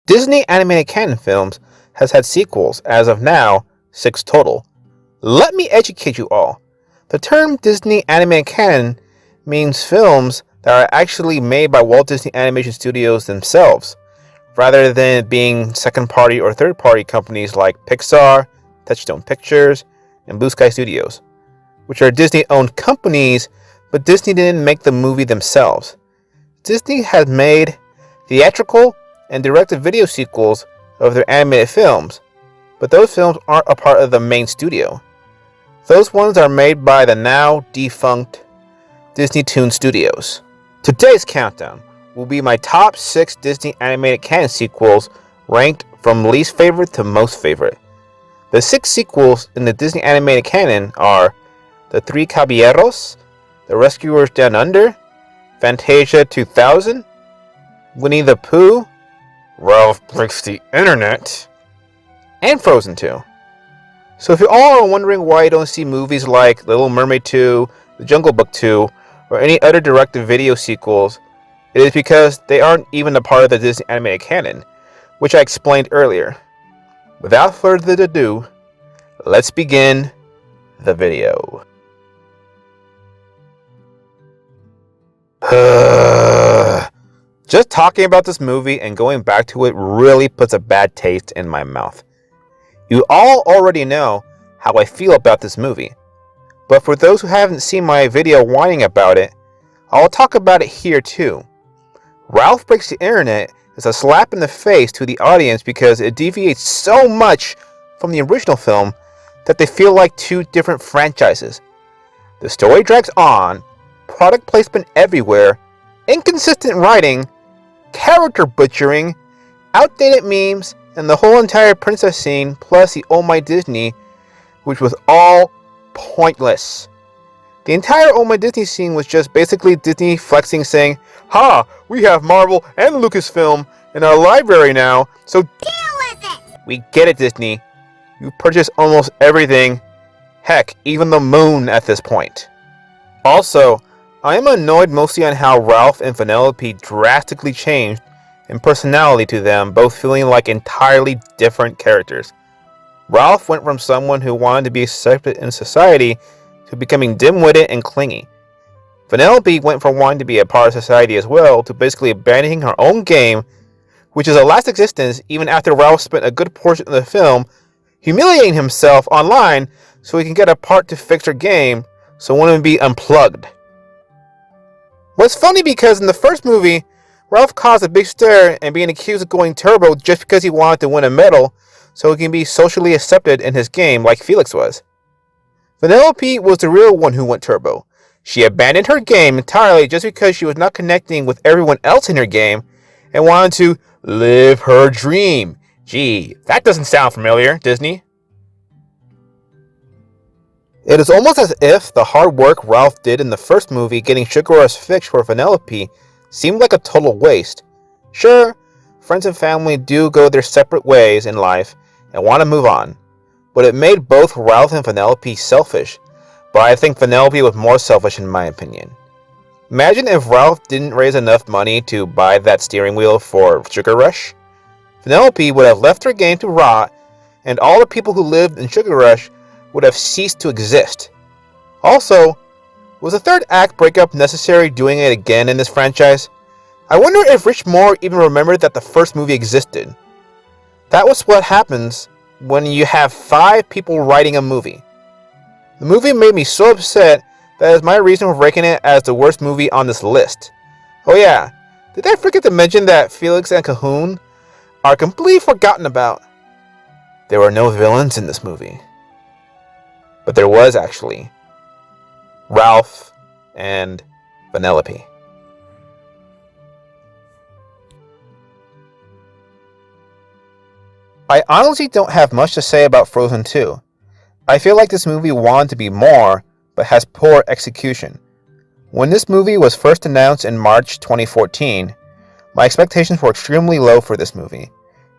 Disney animated canon films has had sequels, as of now, 6 total. Let me educate you all. The term Disney animated canon means films that are actually made by Walt Disney Animation Studios themselves, rather than being second-party or third-party companies like Pixar, Touchstone Pictures, and Blue Sky Studios, which are Disney-owned companies, but Disney didn't make the movie themselves. Disney has made theatrical and direct-to-video sequels of their animated films, but those films aren't a part of the main studio. Those ones are made by the now defunct Disney Toon Studios. Today's countdown will be my top 6 Disney animated canon sequels ranked from least favorite to most favorite. The 6 sequels in the Disney animated canon are The Three Caballeros, The Rescuers Down Under, Fantasia 2000, Winnie the Pooh, Ralph Breaks the Internet, and Frozen 2. So if you all are wondering why you don't see movies like Little Mermaid 2, The Jungle Book 2, or any other direct-to-video sequels, it is because they aren't even a part of the Disney animated canon, which I explained earlier. Without further ado, let's begin the video. Just talking about this movie and going back to it really puts a bad taste in my mouth. You all already know how I feel about this movie, but for those who haven't seen my video whining about it, I'll talk about it here too. Ralph Breaks the Internet is a slap in the face to the audience because it deviates so much from the original film that they feel like 2 different franchises. The story drags on, product placement everywhere, inconsistent writing, character butchering, outdated memes, and the whole entire princess scene plus the Oh My Disney, which was all pointless. The entire Oh My Disney scene was just basically Disney flexing, saying, "Ha, we have Marvel and Lucasfilm in our library now, so deal with it! We get it, Disney. You purchased almost everything. Heck, even the moon at this point." Also, I am annoyed mostly on how Ralph and Vanellope drastically changed in personality to them, both feeling like entirely different characters. Ralph went from someone who wanted to be accepted in society to becoming dim-witted and clingy. Vanellope went from wanting to be a part of society as well to basically abandoning her own game, which is a last existence even after Ralph spent a good portion of the film humiliating himself online so he can get a part to fix her game so it wouldn't be unplugged. What's funny because in the first movie, Ralph caused a big stir and being accused of going turbo just because he wanted to win a medal so he can be socially accepted in his game like Felix was. Vanellope was the real one who went turbo. She abandoned her game entirely just because she was not connecting with everyone else in her game and wanted to live her dream. Gee, that doesn't sound familiar, Disney. It is almost as if the hard work Ralph did in the first movie getting Sugar Rush fixed for Vanellope seemed like a total waste. Sure, friends and family do go their separate ways in life and want to move on, but it made both Ralph and Vanellope selfish, but I think Vanellope was more selfish in my opinion. Imagine if Ralph didn't raise enough money to buy that steering wheel for Sugar Rush. Vanellope would have left her game to rot, and all the people who lived in Sugar Rush would have ceased to exist. Also, was the third act breakup necessary doing it again in this franchise? I wonder if Rich Moore even remembered that the first movie existed. That was what happens when you have 5 people writing a movie. The movie made me so upset that is my reason for ranking it as the worst movie on this list. Oh yeah, did I forget to mention that Felix and Cahoon are completely forgotten about? There were no villains in this movie. But there was actually Ralph and Vanellope. I honestly don't have much to say about Frozen 2. I feel like this movie wanted to be more, but has poor execution. When this movie was first announced in March 2014, my expectations were extremely low for this movie.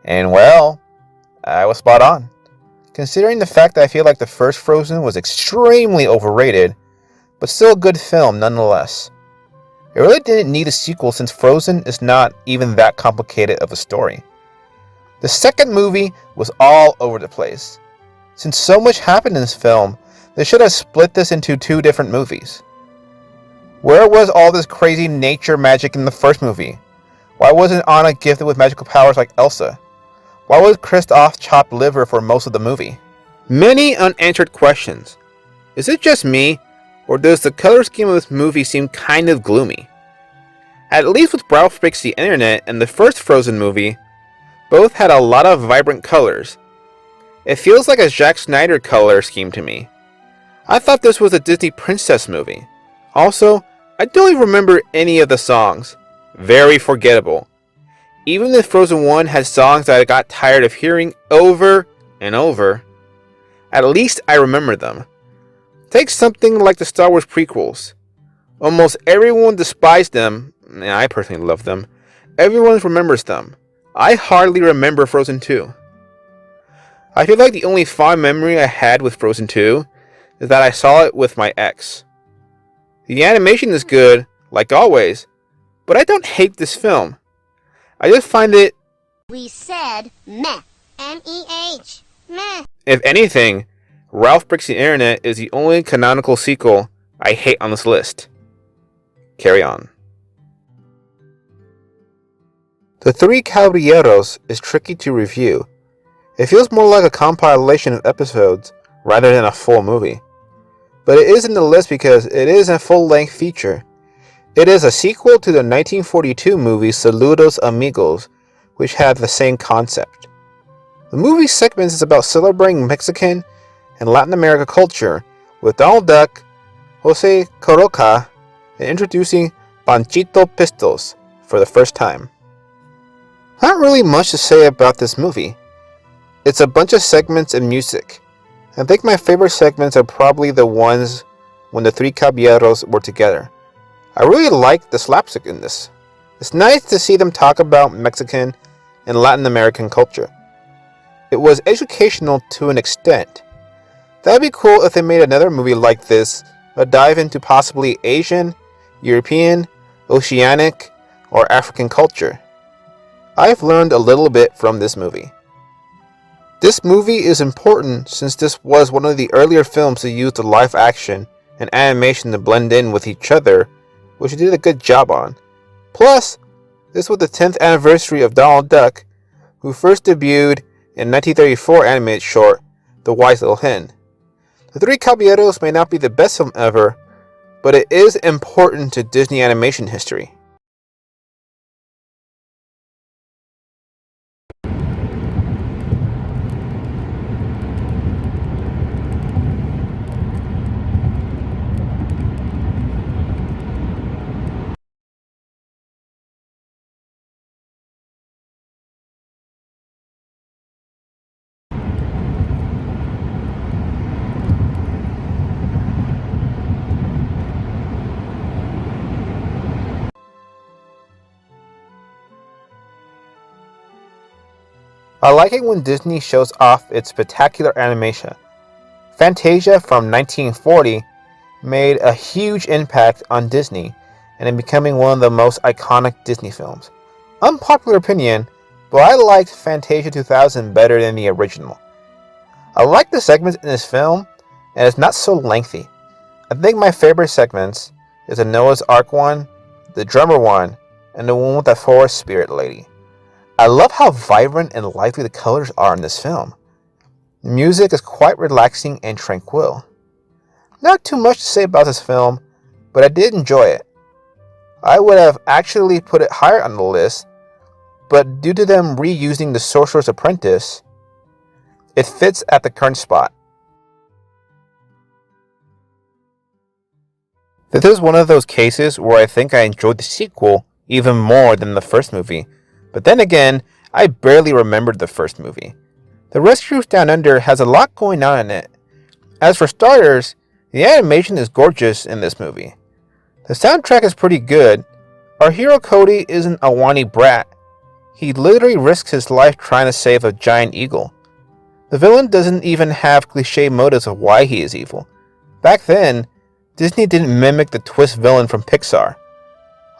And well, I was spot on. Considering the fact that I feel like the first Frozen was extremely overrated, but still a good film nonetheless. It really didn't need a sequel since Frozen is not even that complicated of a story. The second movie was all over the place. Since so much happened in this film, they should have split this into 2 different movies. Where was all this crazy nature magic in the first movie? Why wasn't Anna gifted with magical powers like Elsa? Why was Kristoff chopped liver for most of the movie? Many unanswered questions. Is it just me, or does the color scheme of this movie seem kind of gloomy? At least with Ralph Breaks the Internet and the first Frozen movie, both had a lot of vibrant colors. It feels like a Zack Snyder color scheme to me. I thought this was a Disney princess movie. Also, I don't even remember any of the songs. Very forgettable. Even if Frozen 1 had songs that I got tired of hearing over and over, at least I remember them. Take something like the Star Wars prequels. Almost everyone despised them, and I personally love them. Everyone remembers them. I hardly remember Frozen 2. I feel like the only fond memory I had with Frozen 2 is that I saw it with my ex. The animation is good, like always, but I don't hate this film. I just find it... We said meh. M-E-H. Meh. If anything, Ralph Breaks the Internet is the only canonical sequel I hate on this list. Carry on. The Three Caballeros is tricky to review. It feels more like a compilation of episodes rather than a full movie. But it is in the list because it is a full-length feature. It is a sequel to the 1942 movie Saludos Amigos, which had the same concept. The movie segments is about celebrating Mexican and Latin American culture with Donald Duck, Jose Coroca, and introducing Panchito Pistos for the first time. Not really much to say about this movie. It's a bunch of segments and music. I think my favorite segments are probably the ones when the Three Caballeros were together. I really like the slapstick in this. It's nice to see them talk about Mexican and Latin American culture. It was educational to an extent. That'd be cool if they made another movie like this, but dive into possibly Asian, European, Oceanic, or African culture. I've learned a little bit from this movie. This movie is important since this was one of the earlier films to use the live action and animation to blend in with each other, which they did a good job on. Plus, this was the 10th anniversary of Donald Duck, who first debuted in 1934 animated short, The Wise Little Hen. The Three Caballeros may not be the best film ever, but it is important to Disney animation history. I like it when Disney shows off its spectacular animation. Fantasia from 1940 made a huge impact on Disney and in becoming one of the most iconic Disney films. Unpopular opinion, but I liked Fantasia 2000 better than the original. I like the segments in this film, and it's not so lengthy. I think my favorite segments is the Noah's Ark one, the drummer one, and the one with the forest spirit lady. I love how vibrant and lively the colors are in this film. The music is quite relaxing and tranquil. Not too much to say about this film, but I did enjoy it. I would have actually put it higher on the list, but due to them reusing The Sorcerer's Apprentice, it fits at the current spot. This is one of those cases where I think I enjoyed the sequel even more than the first movie. But then again, I barely remembered the first movie. The Rescuers Down Under has a lot going on in it. As for starters, the animation is gorgeous in this movie. The soundtrack is pretty good. Our hero Cody isn't a whiny brat. He literally risks his life trying to save a giant eagle. The villain doesn't even have cliche motives of why he is evil. Back then, Disney didn't mimic the twist villain from Pixar.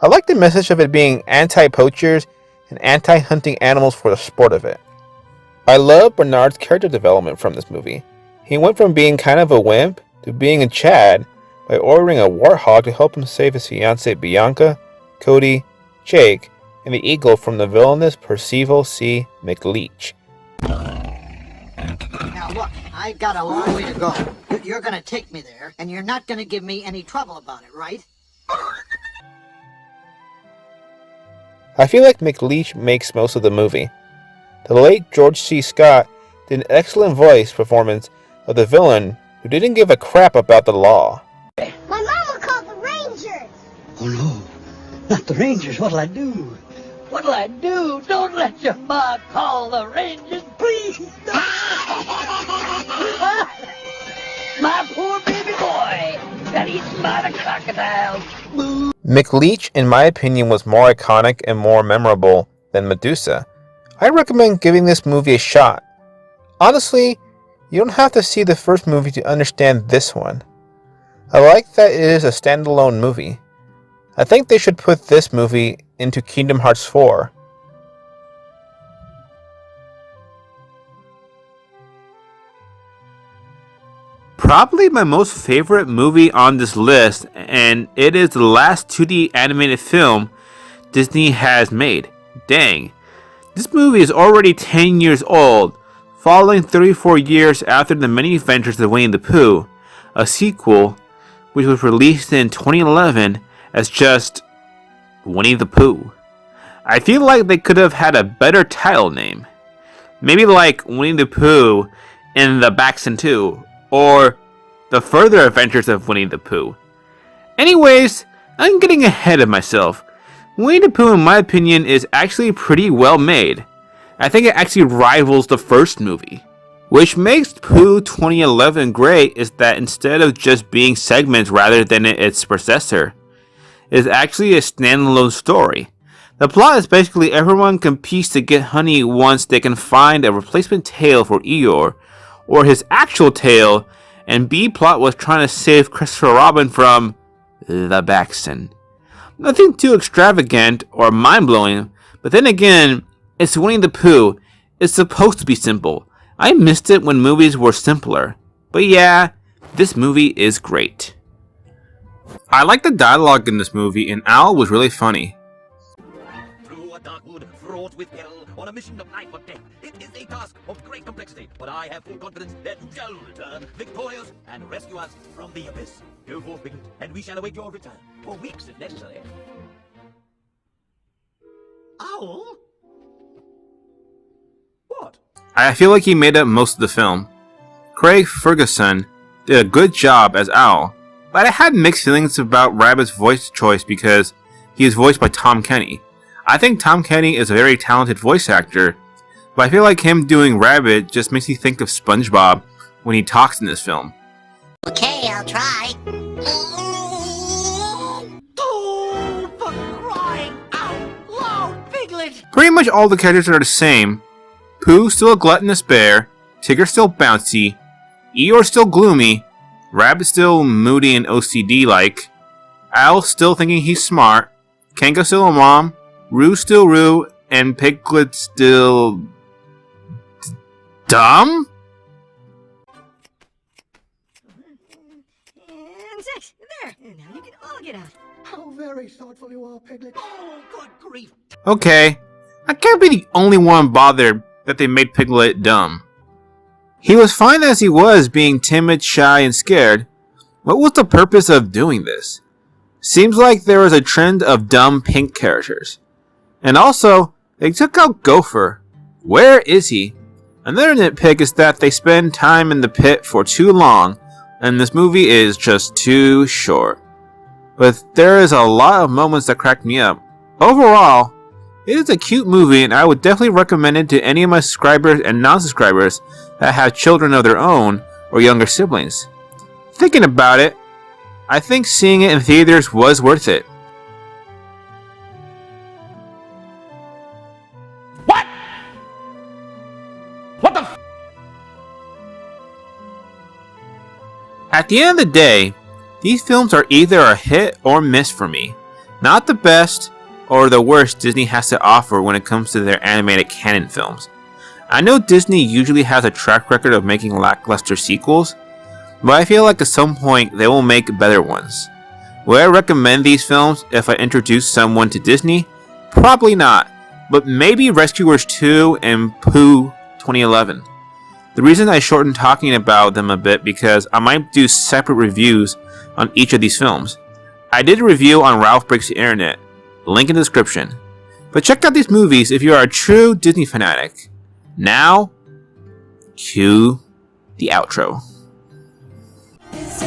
I like the message of it being anti-poachers and anti-hunting animals for the sport of it. I love Bernard's character development from this movie. He went from being kind of a wimp to being a Chad by ordering a warthog to help him save his fiancée Bianca, Cody, Jake, and the eagle from the villainous Percival C. McLeach. Now look, I've got a long way to go. You're gonna take me there, and you're not gonna give me any trouble about it, right? I feel like McLeach makes most of the movie. The late George C. Scott did an excellent voice performance of the villain who didn't give a crap about the law. My mama called the Rangers. Oh no, not the Rangers. What'll I do? What'll I do? Don't let your ma call the Rangers, please. My poor baby boy that eats by the crocodiles. McLeach, in my opinion, was more iconic and more memorable than Medusa. I recommend giving this movie a shot. Honestly, you don't have to see the first movie to understand this one. I like that it is a standalone movie. I think they should put this movie into Kingdom Hearts 4. Probably my most favorite movie on this list, and it is the last 2D animated film Disney has made. Dang. This movie is already 10 years old, following 34 years after the many adventures of Winnie the Pooh, a sequel which was released in 2011 as just Winnie the Pooh. I feel like they could have had a better title name. Maybe like Winnie the Pooh in the Baxton 2, or The Further Adventures of Winnie the Pooh. Anyways, I'm getting ahead of myself. Winnie the Pooh, in my opinion, is actually pretty well made. I think it actually rivals the first movie. Which makes Pooh 2011 great is that instead of just being segments rather than its predecessor, it's actually a standalone story. The plot is basically everyone competes to get honey once they can find a replacement tail for Eeyore, or his actual tail, and B plot was trying to save Christopher Robin from the Baxton. Nothing too extravagant or mind-blowing, but then again, it's Winnie the Pooh. It's supposed to be simple. I missed it when movies were simpler. But yeah, this movie is great. I like the dialogue in this movie, and Al was really funny. Through a dark wood fraught with peril, on a mission of life or death, it is a task of great complexity, but I have full confidence that you shall return victorious and rescue us from the abyss. Go forth, Biggin, and we shall await your return, for weeks if necessary. Owl? What? I feel like he made up most of the film. Craig Ferguson did a good job as Owl, but I had mixed feelings about Rabbit's voice choice because he is voiced by Tom Kenny. I think Tom Kenny is a very talented voice actor, but I feel like him doing Rabbit just makes me think of SpongeBob when he talks in this film. Okay, I'll try. Oh, for crying out loud, Piglet! Pretty much all the characters are the same. Pooh's still a gluttonous bear, Tigger's still bouncy, Eeyore's still gloomy, Rabbit's still moody and OCD-like, Owl's still thinking he's smart, Kanga's still a mom, Roo's still Roo, and Piglet's still... dumb? And 6. There. Now you can all get out. How very thoughtful you are, Piglet. Oh, good grief. Okay, I can't be the only one bothered that they made Piglet dumb. He was fine as he was, being timid, shy, and scared. What was the purpose of doing this? Seems like there was a trend of dumb pink characters. And also, they took out Gopher. Where is he? Another nitpick is that they spend time in the pit for too long, and this movie is just too short. But there is a lot of moments that cracked me up. Overall, it is a cute movie, and I would definitely recommend it to any of my subscribers and non-subscribers that have children of their own or younger siblings. Thinking about it, I think seeing it in theaters was worth it. What? What the f? At the end of the day, these films are either a hit or miss for me. Not the best or the worst Disney has to offer when it comes to their animated Canon films. I know Disney usually has a track record of making lackluster sequels, but I feel like at some point they will make better ones. Would I recommend these films if I introduced someone to Disney? Probably not, but maybe Rescuers 2 and Pooh 2011. The reason I shortened talking about them a bit because I might do separate reviews on each of these films. I did a review on Ralph Breaks the Internet, link in the description. But check out these movies if you are a true Disney fanatic. Now, cue the outro. It's